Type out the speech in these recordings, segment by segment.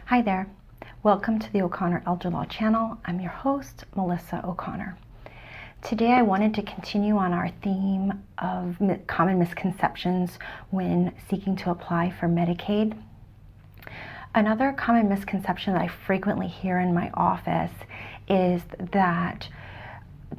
Hi there. Welcome to the O'Connor Elder Law channel. I'm your host, Melissa O'Connor. Today I wanted to continue on our theme of common misconceptions when seeking to apply for Medicaid. Another common misconception that I frequently hear in my office is that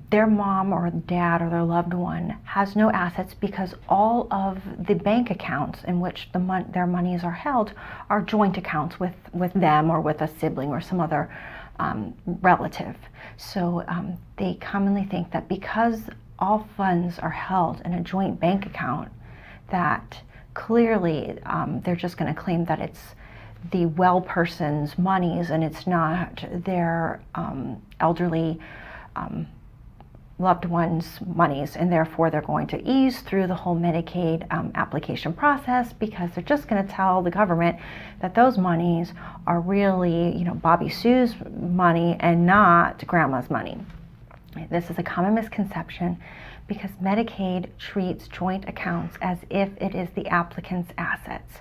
their mom or dad or their loved one has no assets because all of the bank accounts in which their monies are held are joint accounts with them or with a sibling or some other relative. So they commonly think that because all funds are held in a joint bank account, that clearly they're just going to claim that it's the well person's monies and it's not their elderly loved ones' monies, and therefore they're going to ease through the whole Medicaid application process because they're just going to tell the government that those monies are really, Bobby Sue's money and not grandma's money. This is a common misconception because Medicaid treats joint accounts as if it is the applicant's assets.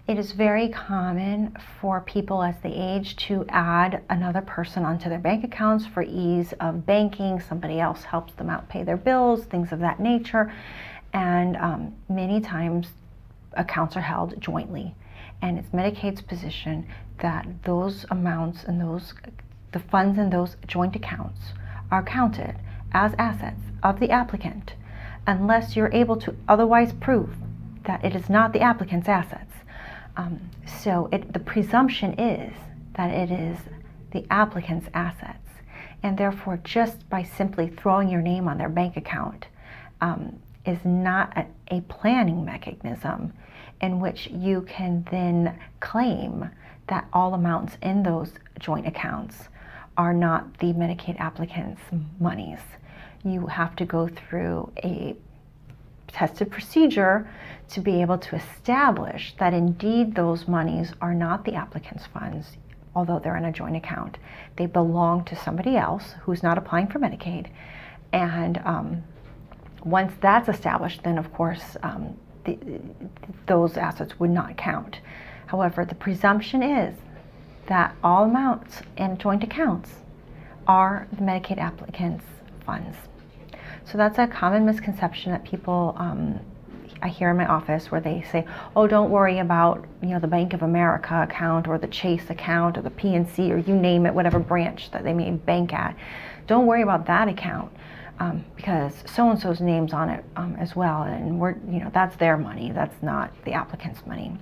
It is very common for people as they age to add another person onto their bank accounts for ease of banking. Somebody else helps them out pay their bills, things of that nature. And many times accounts are held jointly. And it's Medicaid's position that those amounts and the funds in those joint accounts are counted as assets of the applicant unless you're able to otherwise prove that it is not the applicant's assets. So the presumption is that it is the applicant's assets, and therefore just by simply throwing your name on their bank account is not a planning mechanism in which you can then claim that all amounts in those joint accounts are not the Medicaid applicant's monies. You have to go through a tested procedure to be able to establish that indeed those monies are not the applicant's funds, although they're in a joint account. They belong to somebody else who's not applying for Medicaid. And once that's established, then of course those assets would not count. However, the presumption is that all amounts in joint accounts are the Medicaid applicant's funds. So that's a common misconception that people, I hear in my office where they say, oh, don't worry about the Bank of America account or the Chase account or the PNC or you name it, whatever branch that they may bank at. Don't worry about that account because so-and-so's name's on it as well, and that's their money, that's not the applicant's money.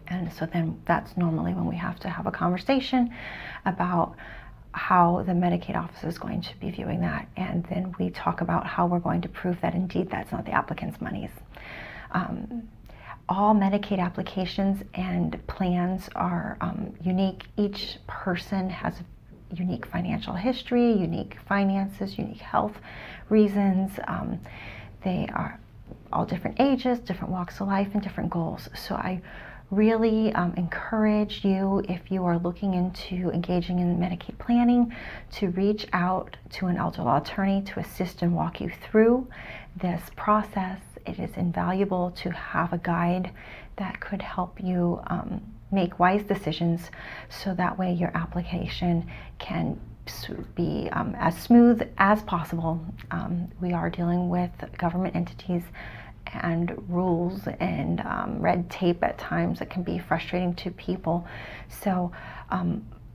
And so then that's normally when we have to have a conversation about how the Medicaid office is going to be viewing that, and then we talk about how we're going to prove that indeed that's not the applicant's monies. All Medicaid applications and plans are unique. Each person has a unique financial history, unique finances, unique health reasons. They are all different ages, different walks of life, and different goals. So I really encourage you, if you are looking into engaging in Medicaid planning, to reach out to an elder law attorney to assist and walk you through this process. It is invaluable to have a guide that could help you make wise decisions so that way your application can be as smooth as possible. We are dealing with government entities and rules and red tape at times that can be frustrating to people. So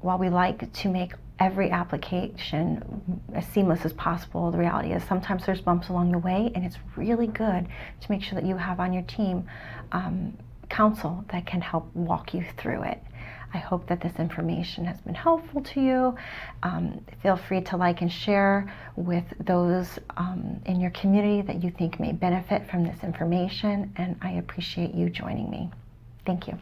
while we like to make every application as seamless as possible, the reality is sometimes there's bumps along the way, and it's really good to make sure that you have on your team counsel that can help walk you through it. I hope that this information has been helpful to you. Feel free to like and share with those in your community that you think may benefit from this information, and I appreciate you joining me. Thank you.